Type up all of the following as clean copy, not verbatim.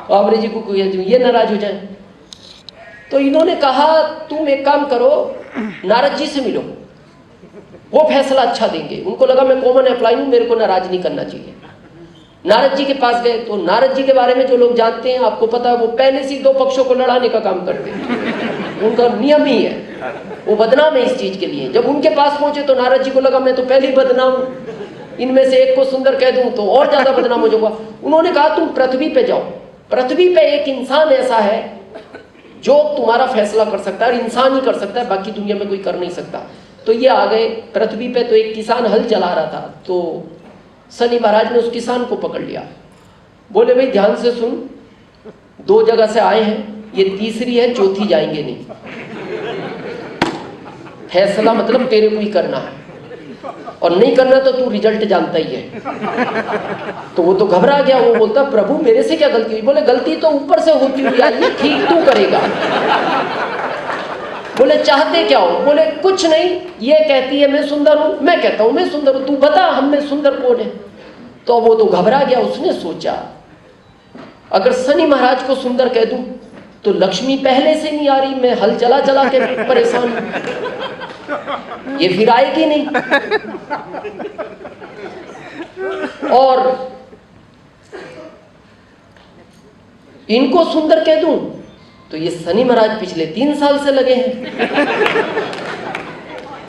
बाबरी जी को ये नाराज हो जाए। तो इन्होंने कहा तुम एक काम करो, नारद जी से मिलो, वो फैसला अच्छा देंगे। उनको लगा मैं कॉमन एम्प्लॉय हूं, मेरे को नाराज नहीं करना चाहिए। नारद जी के पास गए तो नारद जी के बारे में जो लोग जानते हैं, आपको पता है, वो पहले से दो पक्षों को लड़ाने का काम करते हैं, उनका नियम ही है, वो बदनाम है इस चीज के लिए। जब उनके पास पहुंचे तो नारद जी को लगा मैं तो पहले ही बदनाम हूं, इनमें से एक को सुंदर कह दूं तो और ज्यादा बदनाम हो जाऊंगा। उन्होंने कहा तुम पृथ्वी पे जाओ, पृथ्वी पे एक इंसान ऐसा है जो तुम्हारा फैसला कर सकता है, और इंसान ही कर सकता है, बाकी दुनिया में कोई कर नहीं सकता। तो ये आ गए पृथ्वी पे। तो एक किसान हल चला रहा था, तो शनि महाराज ने उस किसान को पकड़ लिया। बोले भाई ध्यान से सुन, दो जगह से आए हैं, ये तीसरी है, चौथी जाएंगे नहीं, फैसला मतलब तेरे को ही करना है, और नहीं करना तो तू रिजल्ट जानता ही है। तो वो तो घबरा गया, वो बोलता प्रभु मेरे से क्या गलती हुई? बोले गलती तो ऊपर से होती हुई आई है, ठीक तू करेगा। बोले चाहते क्या हो? बोले कुछ नहीं, ये कहती है मैं सुंदर हूं, मैं कहता हूं मैं सुंदर हूं, तू बता हम में सुंदर कौन है? तो वो तो घबरा गया। उसने सोचा अगर शनि महाराज को सुंदर कह दूं तो लक्ष्मी पहले से नहीं आ रही, मैं हल चला चला के परेशान हूं, ये फिर आएगी नहीं। और इनको सुंदर कह दूं तो ये शनि महाराज पिछले 3 साल से लगे हैं,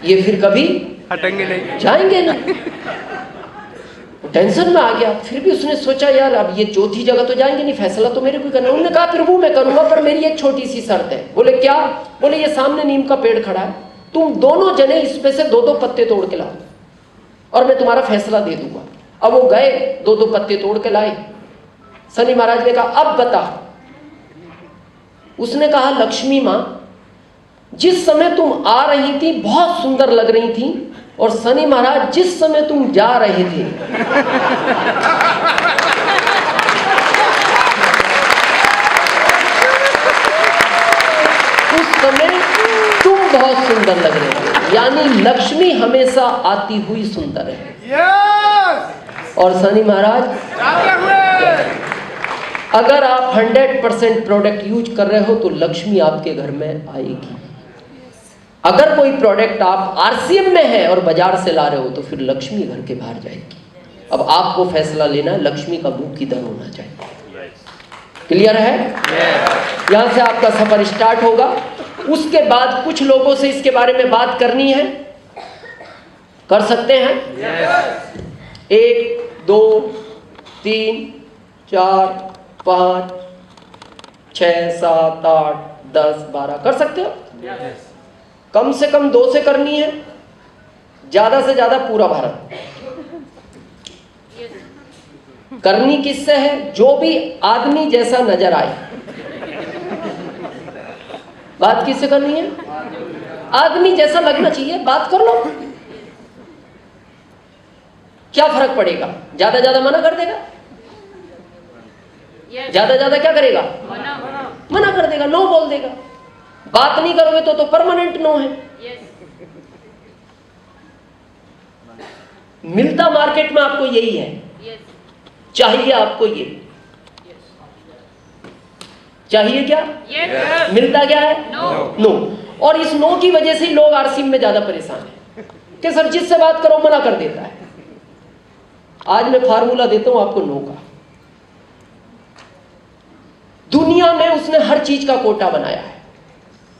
ये फिर कभी हटेंगे नहीं, जाएंगे नहीं। टेंशन में आ गया। फिर भी उसने सोचा यार अब ये चौथी जगह तो जाएंगे नहीं, फैसला तो मेरे को करना। उन्होंने कहा प्रभु मैं करूंगा, पर मेरी एक छोटी सी शर्त है। बोले क्या? बोले ये सामने नीम का पेड़ खड़ा है, तुम दोनों जने इसमें से 2-2 पत्ते तोड़ के लाओ और मैं तुम्हारा फैसला दे दूंगा। अब वो गए, 2-2 पत्ते तोड़ के लाए। शनि महाराज ने कहा अब बता। उसने कहा लक्ष्मी मां, जिस समय तुम आ रही थी बहुत सुंदर लग रही थी, और शनि महाराज जिस समय तुम जा रहे थे उस समय तुम बहुत सुंदर लग रहे थे। यानी लक्ष्मी हमेशा आती हुई सुंदर है। और शनि महाराज अगर आप 100% प्रोडक्ट यूज कर रहे हो तो लक्ष्मी आपके घर में आएगी। अगर कोई प्रोडक्ट आप आरसीएम में है और बाजार से ला रहे हो तो फिर लक्ष्मी घर के बाहर जाएगी। अब आपको फैसला लेना है, लक्ष्मी का मुंह किधर होना चाहिए। क्लियर है? यहां से आपका सफर स्टार्ट होगा। उसके बाद कुछ लोगों से इसके बारे में बात करनी है, कर सकते हैं? 1 2 3 4 5 6 7 8 10 12 कर सकते हो? कम से कम 2 से करनी है, ज्यादा से ज्यादा पूरा भारत। करनी किससे है? जो भी आदमी जैसा नजर आए। बात किससे करनी है? आदमी जैसा लगना चाहिए, बात कर लो। क्या फर्क पड़ेगा? ज्यादा ज्यादा मना कर देगा, ज्यादा ज्यादा क्या करेगा? मना कर देगा, नो बोल देगा। बात नहीं करोगे तो परमानेंट नो है। मिलता मार्केट में आपको यही है। चाहिए आपको ये, चाहिए क्या? मिलता क्या है? नो। और इस नो की वजह से ही लोग आरसीएम में ज्यादा परेशान हैं कि सर जिससे बात करो मना कर देता है। आज मैं फार्मूला देता हूं आपको नो का। दुनिया में उसने हर चीज का कोटा बनाया है।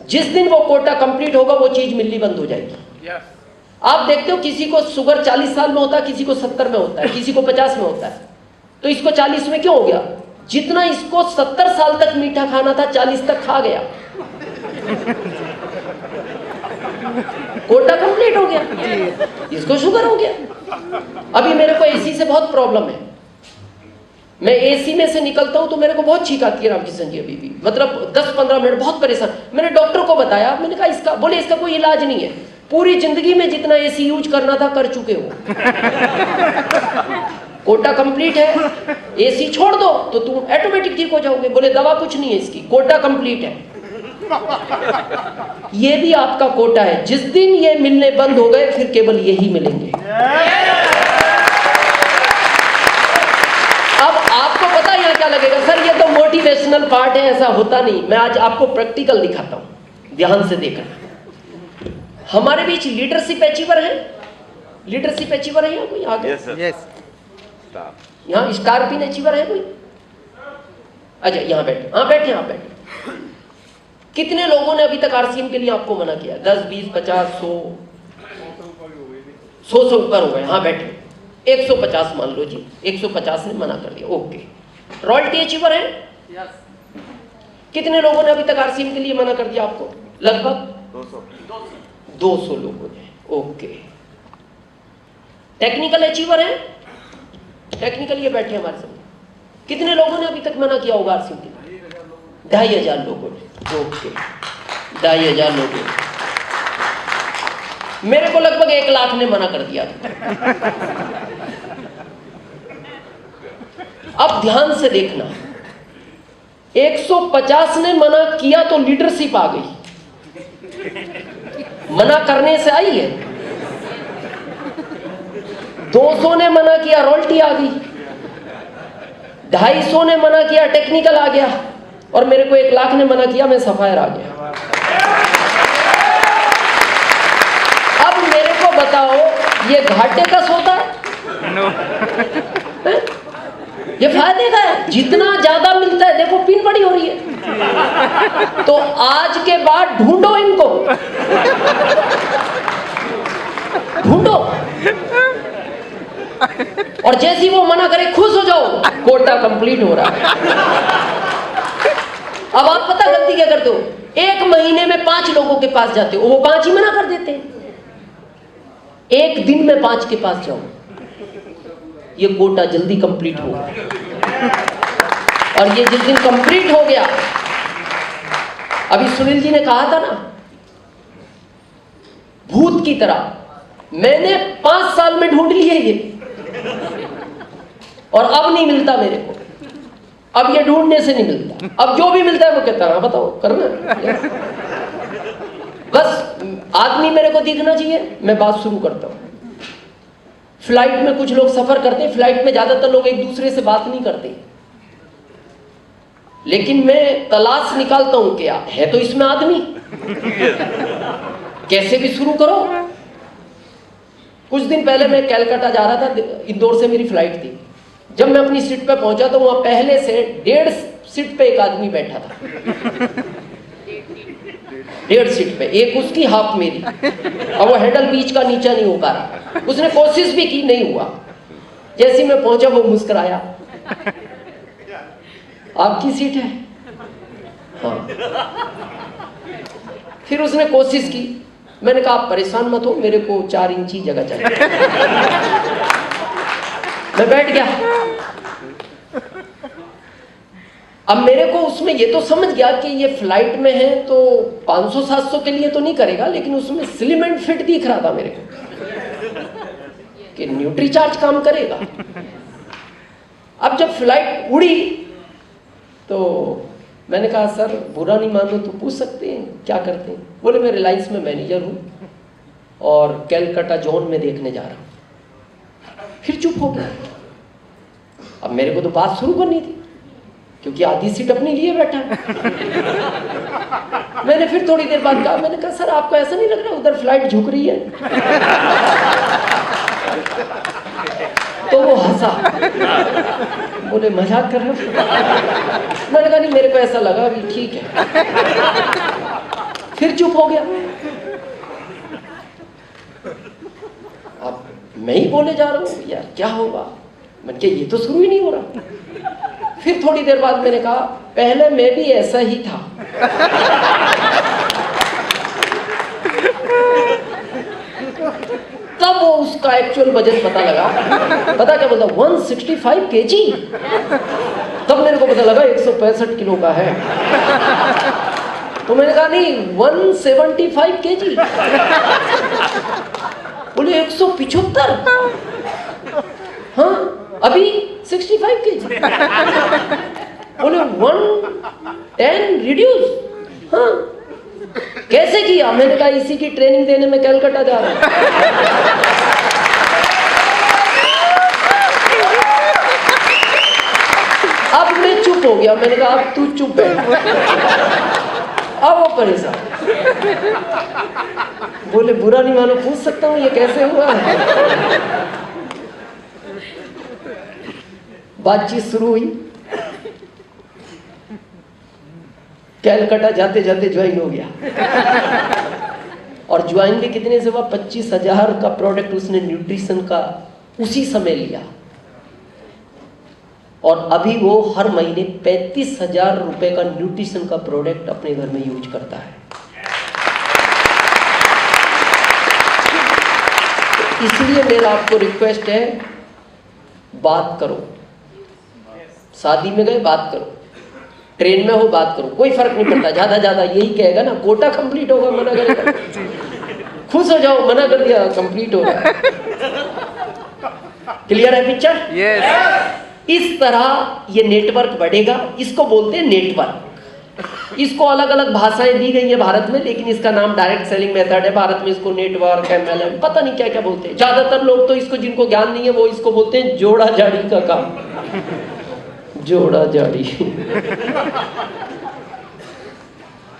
जिस दिन वो कोटा कंप्लीट होगा वो चीज मिलनी बंद हो जाएगी। आप देखते हो किसी को शुगर 40 साल में होता है, किसी को 70 में होता है, किसी को 50 में होता है। तो इसको 40 में क्यों हो गया? जितना इसको 70 साल तक मीठा खाना था 40 तक खा गया, कोटा कंप्लीट हो गया, इसको शुगर हो गया। अभी मेरे को एसी से बहुत प्रॉब्लम है। मैं एसी में से निकलता हूं तो मेरे को बहुत छींक आती है रामकिशन जी, अभी भी मतलब 10-15 मिनट बहुत परेशान। मैंने डॉक्टर को बताया, मैंने कहा इसका, बोले इसका कोई इलाज नहीं है, पूरी जिंदगी में जितना एसी यूज करना था कर चुके हो, कोटा कंप्लीट है, एसी छोड़ दो तो तुम ऑटोमेटिक ठीक हो जाओगे। बोले दवा कुछ नहीं है इसकी, कोटा कंप्लीट है। ये भी आपका कोटा है। जिस दिन ये मिलने बंद हो गए फिर केवल यही मिलेंगे। अब आपको पता है यहाँ क्या लगेगा, सर ये तो मोटिवेशनल पार्ट है, ऐसा होता नहीं। मैं आज आपको प्रैक्टिकल दिखाता हूँ, ध्यान से देखना। हमारे बीच लीडरशिप अचीवर है, लीडरशिप अचीवर है यहाँ कोई आगे? यस। यहाँ स्टार पिन अचीवर है कोई? अच्छा यहाँ बैठे, हाँ बैठे, हाँ बैठे। कितने लोगों ने अभी तक आरसीएम के लिए आपको मना किया? 10, 20, 50, 100 से ऊपर हो गए। हाँ बैठे। 150 मान लो जी, 150 ने मना कर दिया, ओके। रॉयल्टी अचीवर है? कितने लोगों ने अभी तक आरसीएम के लिए मना कर दिया आपको? लगभग 200 लोगों ने, ओके। टेक्निकल अचीवर है? टेक्निकल ये बैठे हमारे सामने, कितने लोगों ने अभी तक मना किया होगा आरसीएम के लिए? 2500 लोगों ने, ओके। 2500 लोगों ने। मेरे को लगभग 1 लाख ने मना कर दिया। अब ध्यान से देखना, 150 ने मना किया तो लीडरशिप आ गई, मना करने से आई है। 200 ने मना किया, रॉयल्टी आ गई। 250 ने मना किया, टेक्निकल आ गया। और मेरे को 1 लाख ने मना किया, मैं सफायर आ गया। अब मेरे को बताओ, ये घाटे का सौदा है? ये फायदे का है? जितना ज्यादा मिलता है, देखो पिन बड़ी हो रही है। तो आज के बाद ढूंढो इनको, ढूंढो, और जैसी वो मना करे खुश हो जाओ, कोटा कंप्लीट हो रहा है। अब आप पता गलती क्या करते हो, 1 महीने में 5 लोगों के पास जाते हो, वो 5 ही मना कर देते हैं। 1 दिन में 5 के पास जाओ, ये कोटा जल्दी कंप्लीट होगा। और ये जिस दिन कंप्लीट हो गया, अभी सुनील जी ने कहा था ना, भूत की तरह मैंने 5 साल में ढूंढ लिए ये, और अब नहीं मिलता मेरे को। अब ये ढूंढने से नहीं मिलता, अब जो भी मिलता है वो कहता है बताओ करना। बस आदमी मेरे को दिखना चाहिए, मैं बात शुरू करता हूं। फ्लाइट में कुछ लोग सफर करते हैं, फ्लाइट में ज्यादातर लोग एक दूसरे से बात नहीं करते, लेकिन मैं तलाश निकालता हूं क्या है तो इसमें आदमी, कैसे भी शुरू करो। कुछ दिन पहले मैं कलकत्ता जा रहा था, इंदौर से मेरी फ्लाइट थी। जब मैं अपनी सीट पे पहुंचा तो वहां पहले से 1.5 सीट पे एक आदमी बैठा था, 1.5 सीट पे, एक उसकी हाफ मेरी, और वो हैंडल बीच का नीचा नहीं हो पा रहा। उसने कोशिश भी की, नहीं हुआ। जैसे मैं पहुंचा वो मुस्कुराया, आपकी सीट है? हाँ। फिर उसने कोशिश की, मैंने कहा आप परेशान मत हो, मेरे को 4 इंची जगह चाहिए। मैं बैठ गया। अब मेरे को उसमें ये तो समझ गया कि ये फ्लाइट में है तो 500-700 के लिए तो नहीं करेगा, लेकिन उसमें स्लिम एंड फिट दिख रहा था मेरे को कि न्यूट्री चार्ज काम करेगा। अब जब फ्लाइट उड़ी तो मैंने कहा सर बुरा नहीं मानो तो पूछ सकते हैं क्या करते हैं? बोले मैं रिलायंस में मैनेजर हूँ और कलकत्ता जोन में देखने जा रहा हूँ। फिर चुप हो गया। अब मेरे को तो बात शुरू करनी थी क्योंकि आधी सीट अपनी लिए बैठा है। मैंने फिर थोड़ी देर बाद कहा, मैंने कहा सर आपको ऐसा नहीं लग रहा उधर फ्लाइट झुक रही है? तो वो हंसा, बोले मजाक कर रहे हो? मैंने कहा नहीं मेरे को ऐसा लगा कि ठीक है। फिर चुप हो गया। अब मैं ही बोले जा रहा हूँ यार क्या होगा, मैंने कहा ये तो शुरू ही नहीं हो रहा। फिर थोड़ी देर बाद मैंने कहा पहले मैं भी ऐसा ही था। तब वो उसका एक्चुअल वजन पता लगा। पता क्या बोलता, 165 kg। तब मेरे को पता लगा 165 किलो का है। तो मैंने कहा नहीं 175 kg। बोले 175। हाँ अभी 65 kg। बोले 110 रिड्यूस। हाँ कैसे किया? मैंने कहा इसी की ट्रेनिंग देने में कलकत्ता जा रहा हूं। अब मैं चुप हो गया, मैंने कहा अब तू चुप है। अब वो परेशान, बोले बुरा नहीं मानो, पूछ सकता हूँ ये कैसे हुआ है। बातचीत शुरू हुई, कैलकाटा जाते जाते ज्वाइन हो गया। और ज्वाइन भी कितने से हुआ, 25,000 का प्रोडक्ट उसने न्यूट्रिशन का उसी समय लिया। और अभी वो हर महीने 35,000 रुपए का न्यूट्रिशन का प्रोडक्ट अपने घर में यूज करता है। इसलिए मेरा आपको रिक्वेस्ट है, बात करो। शादी में गए बात करो, ट्रेन में हो बात करो, कोई फर्क नहीं पड़ता। ज्यादा ज्यादा यही कहेगा ना, कोटा कंप्लीट होगा, मना करेगा, खुश हो जाओ, मना कर दिया, कंप्लीट होगा। क्लियर है पिक्चर? यस। इस तरह ये नेटवर्क बढ़ेगा। इसको बोलते हैं नेटवर्क। इसको अलग अलग भाषाएं दी गई है भारत में, लेकिन इसका नाम डायरेक्ट सेलिंग मेथड है। भारत में इसको नेटवर्क, MLM, पता नहीं क्या क्या बोलते हैं। ज्यादातर लोग तो इसको, जिनको ज्ञान नहीं है, वो इसको बोलते हैं जोड़ा जाड़ी का काम। जोड़ा जाड़ी।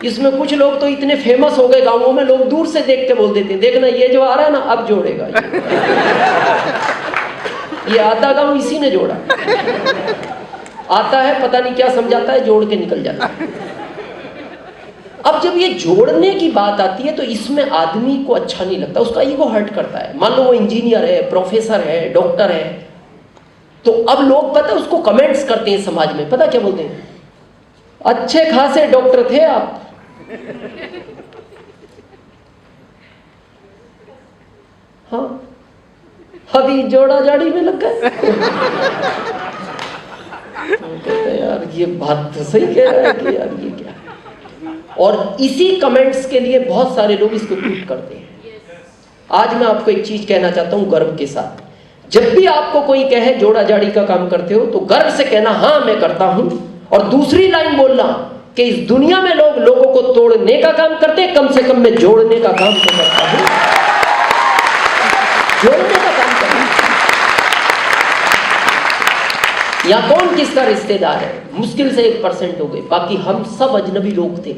इसमें कुछ लोग तो इतने फेमस हो गए गांवों में, लोग दूर से देख के बोल देते हैं, देखना ये जो आ रहा है ना, अब जोड़ेगा ये आधा गांव इसी ने जोड़ा। आता है, पता नहीं क्या समझाता है, जोड़ के निकल जाता है। अब जब ये जोड़ने की बात आती है तो इसमें आदमी को अच्छा नहीं लगता, उसका ईगो हर्ट करता है। मान लो वो इंजीनियर है, प्रोफेसर है, डॉक्टर है, तो अब लोग पता है उसको कमेंट्स करते हैं समाज में, पता क्या बोलते हैं, अच्छे खासे डॉक्टर थे आप। हाँ, अभी जोड़ा जाड़ी में लग गए। कहते यार ये बात तो सही कह रहा है कि यार ये क्या है। और इसी कमेंट्स के लिए बहुत सारे लोग इसको ट्वीट करते हैं। आज मैं आपको एक चीज कहना चाहता हूं गर्व के साथ, जब भी आपको कोई कहे जोड़ा जाड़ी का काम करते हो, तो गर्व से कहना हाँ मैं करता हूं, और दूसरी लाइन बोलना कि इस दुनिया में लोग लोगों को तोड़ने का काम करते हैं, कम से कम मैं जोड़ने का काम तो करता हूं। जोड़ने का काम करता हूं। या कौन किसका रिश्तेदार है, मुश्किल से 1% हो गए, बाकी हम सब अजनबी लोग थे।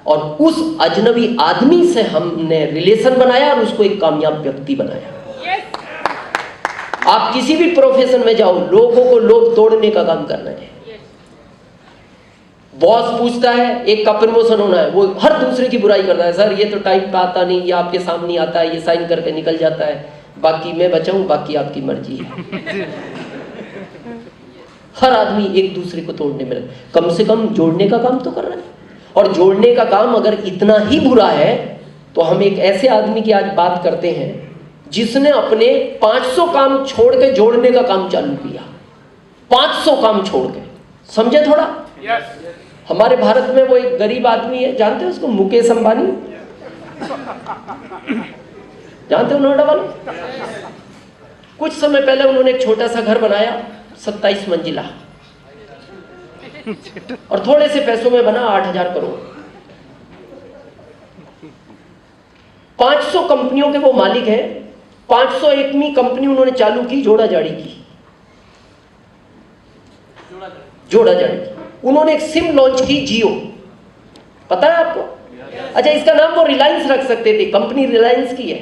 और उस अजनबी आदमी से हमने रिलेशन बनाया और उसको एक कामयाब व्यक्ति बनाया। आप किसी भी प्रोफेशन में जाओ, लोगों को लोग तोड़ने का काम करना है। बॉस पूछता है, एक का प्रमोशन होना है, वो हर दूसरे की बुराई करता है, सर ये तो टाइम पे आता नहीं, ये आपके सामने आता है, ये साइन करके निकल जाता है, बाकी मैं बचाऊं, बाकी आपकी मर्जी है। हर आदमी एक दूसरे को तोड़ने में, कम से कम जोड़ने का काम तो कर रहा है। और जोड़ने का काम अगर इतना ही बुरा है, तो हम एक ऐसे आदमी की आज बात करते हैं जिसने अपने 500 काम छोड़ के जोड़ने का काम चालू किया। 500 काम छोड़ के, समझे थोड़ा? हमारे भारत में वो एक गरीब आदमी है, जानते हो उसको, मुकेश अंबानी, जानते हो, नोएडा वाले। कुछ समय पहले उन्होंने एक छोटा सा घर बनाया, 27 मंजिला, और थोड़े से पैसों में बना 8,000 करोड़। 500 कंपनियों के वो मालिक है। 501वीं कंपनी उन्होंने चालू की जोड़ा जाड़ी की। जोड़ा जाड़ी की उन्होंने एक सिम लॉन्च की, जियो, पता है आपको? अच्छा, इसका नाम वो रिलायंस रख सकते थे, कंपनी रिलायंस की है।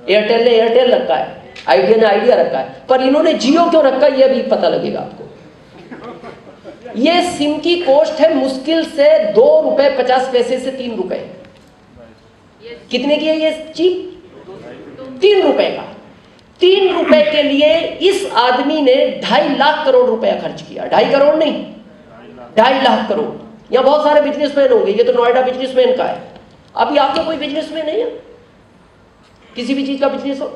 एयरटेल ने एयरटेल रखा है, आइडिया ने आइडिया रखा है, पर इन्होंने जियो क्यों रखा ये अभी पता लगेगा आपको। ये सिम की कॉस्ट है मुश्किल से 2 रुपए 50 पैसे से 3 रुपए। कितने की है ये चीप? 3 रुपए का। 3 रुपए के लिए इस आदमी ने 2.5 लाख करोड़ रुपया खर्च किया। 2.5 करोड़ नहीं, 2.5 लाख करोड़। यहाँ बहुत सारे बिजनेसमैन होंगे, ये तो नोएडा बिजनेसमैन का है। अभी आप लोग कोई बिजनेसमैन नहीं है? किसी भी चीज का बिजनेस हो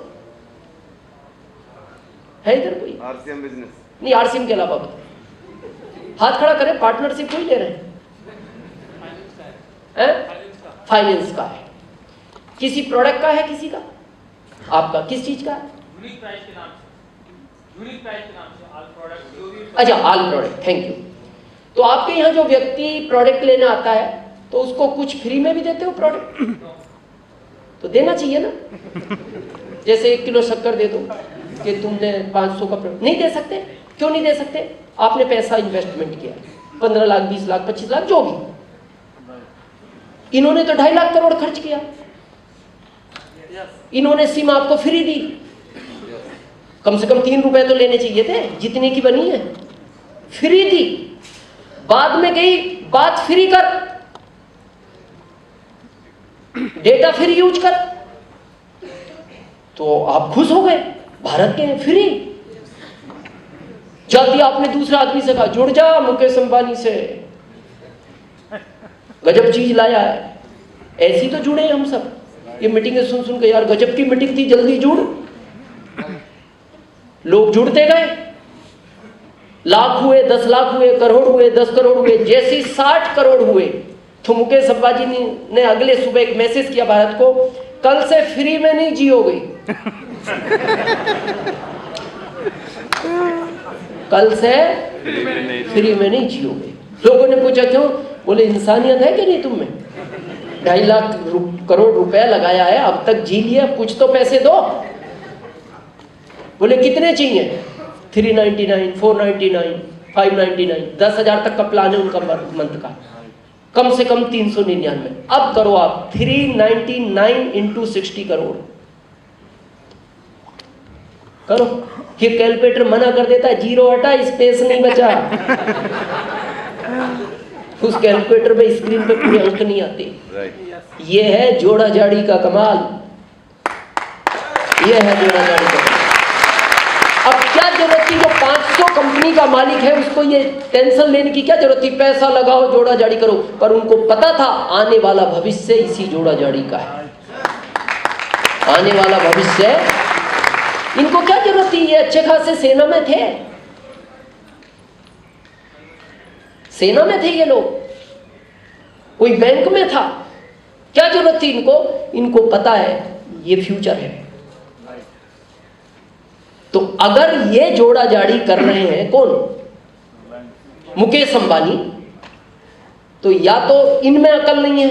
है इधर कोई? आरसीएम बिजनेस नहीं, आरसीएम के अलावा बताए, हाथ खड़ा करें। पार्टनरशिप कोई ले रहे हैं? फाइनेंस का है, किसी प्रोडक्ट का है, किसी का, आपका किस चीज का है? यूनिक प्राइस के नाम से ऑल प्रोडक्ट। अच्छा, ऑल प्रोडक्ट, थैंक यू। तो आपके यहाँ जो व्यक्ति प्रोडक्ट लेने आता है, तो उसको कुछ फ्री में भी देते हो प्रोडक्ट? तो देना चाहिए ना। जैसे 1 किलो शक्कर दे दो कि तुमने 500 का प्रोडक्ट, नहीं दे सकते, क्यों नहीं दे सकते? आपने पैसा इन्वेस्टमेंट किया 15 लाख, 20 लाख, 25 लाख, जो भी। इन्होंने तो 2.5 लाख करोड़ खर्च किया। इन्होंने सिम आपको फ्री दी, कम से कम 3 रुपए तो लेने चाहिए थे, जितने की बनी है फ्री दी। बाद में गई बात फ्री कर, डेटा फ्री यूज कर, तो आप खुश हो गए, भारत के फ्री। जाती आपने दूसरे आदमी से कहा जुड़ जा मुकेश अंबानी से, गजब चीज लाया है, ऐसी तो जुड़े हम सब। ये मीटिंगें सुन सुन के यार गजब की मीटिंग थी, जल्दी जुड़। लोग जुड़ते गए, लाख हुए, 10 लाख हुए, करोड़ हुए, 10 करोड़ हुए। जैसे 60 करोड़ हुए तो मुकेश अंबानी ने अगले सुबह एक मैसेज किया भारत को, कल से फ्री में नहीं जियोगे। कल से फ्री में नहीं जियोगे। लोगों ने पूछा क्यों? बोले इंसानियत है कि नहीं तुम में? 2.5 लाख करोड़ रुपया लगाया है, अब तक जी लिया, कुछ तो पैसे दो। बोले कितने चाहिए? 399, 499, 599, 10,000 तक का प्लान है उनका मंथ का, कम से कम 399। अब करो आप 399 इंटू 60 करोड़ करो। ये कैलकुलेटर मना कर देता है, जीरो हटा, स्पेस नहीं बचा। उस कैलकुलेटर में स्क्रीन पे पूरे अंक नहीं आते। ये है जोड़ा जाड़ी का कमाल, ये है जोड़ा जाड़ी का कमाल। अब क्या जरूरत थी? जो 500 कंपनी का मालिक है उसको ये टेंशन लेने की क्या जरूरत थी? पैसा लगाओ, जोड़ा जाड़ी करो। पर उनको पता था आने वाला भविष्य इसी जोड़ा जाड़ी का है, आने वाला भविष्य। इनको क्या जरूरत थी? ये अच्छे खासे सेना में थे, सेना में थे ये लोग, कोई बैंक में था, क्या जरूरत थी इनको? इनको पता है ये फ्यूचर है। तो अगर ये जोड़ा जाड़ी कर रहे हैं कौन? मुकेश अंबानी, तो या तो इनमें अकल नहीं है,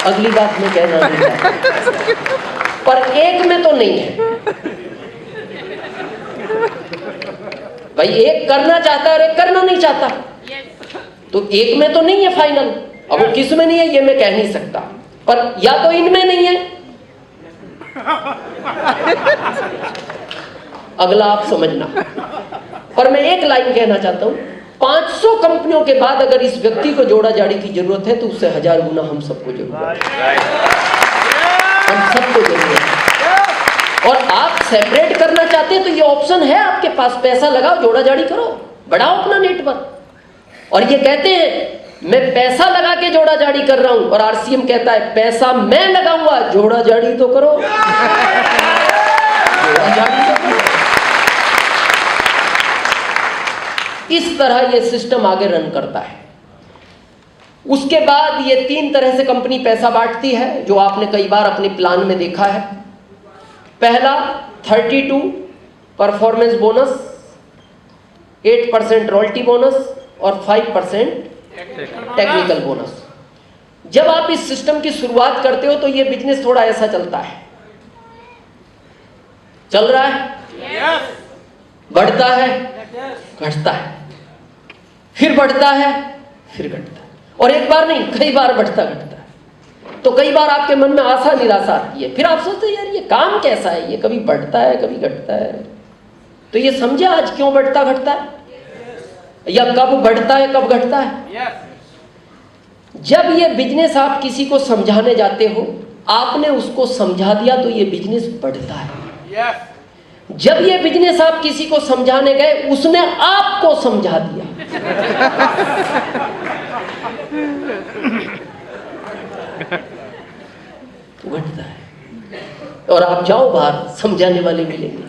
अगली बात मैं कहना नहीं चाहता, पर एक में तो नहीं है भाई। एक करना चाहता है और एक करना नहीं चाहता, तो एक में तो नहीं है फाइनल। अब वो किस में नहीं है ये मैं कह नहीं सकता, पर या तो इनमें नहीं है, अगला आप समझना। पर मैं एक लाइन कहना चाहता हूं, 500 कंपनियों के बाद अगर इस व्यक्ति को जोड़ा जाड़ी की जरूरत है तो उससे 1000 गुना हम सबको जरूरत है, हम सबको जरूरत है। और आप सेपरेट करना चाहते हैं तो ये ऑप्शन है आपके पास, पैसा लगाओ, जोड़ा जाड़ी करो, बढ़ाओ अपना नेटवर्क। और ये कहते हैं मैं पैसा लगा के जोड़ा जाड़ी कर रहा हूं, और आरसीएम कहता है पैसा मैं लगाऊंगा, जोड़ा जाड़ी तो करो, जोड़ा जाड़ी तो करो। इस तरह ये सिस्टम आगे रन करता है। उसके बाद ये 3 तरह से कंपनी पैसा बांटती है, जो आपने कई बार अपने प्लान में देखा है। पहला 32 परफॉर्मेंस बोनस, 8% रॉयल्टी बोनस और 5% टेक्निकल बोनस। जब आप इस सिस्टम की शुरुआत करते हो तो ये बिजनेस थोड़ा ऐसा चलता है, चल रहा है, बढ़ता है, घटता है, फिर बढ़ता है, फिर घटता है, और एक बार नहीं कई बार बढ़ता घटता है। तो कई बार आपके मन में आशा निराशा आती है, फिर आप सोचते हैं यार ये काम कैसा है, ये कभी बढ़ता है कभी घटता है। तो ये समझे आज क्यों बढ़ता घटता है, या कब बढ़ता है कब घटता है। जब ये बिजनेस आप किसी को समझाने जाते हो, आपने उसको समझा दिया तो ये बिजनेस बढ़ता है। जब ये बिजनेस आप किसी को समझाने गए, उसने आपको समझा दिया, तो घटता है। और आप जाओ बाहर, समझाने वाले मिलेंगे,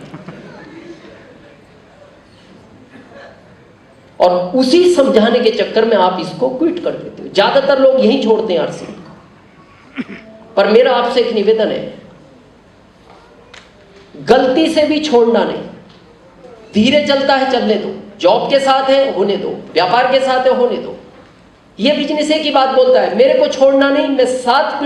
और उसी समझाने के चक्कर में आप इसको क्विट कर देते हो। ज्यादातर लोग यही छोड़ते हैं आरसीएम को। पर मेरा आपसे एक निवेदन है, गलती से भी छोड़ना नहीं, धीरे चलता है चलने दो, जॉब के साथ है होने दो, व्यापार के साथ है होने दो, ये बिजनेस की बात बोलता है, मेरे को छोड़ना नहीं, मैं 7 पीढ़ी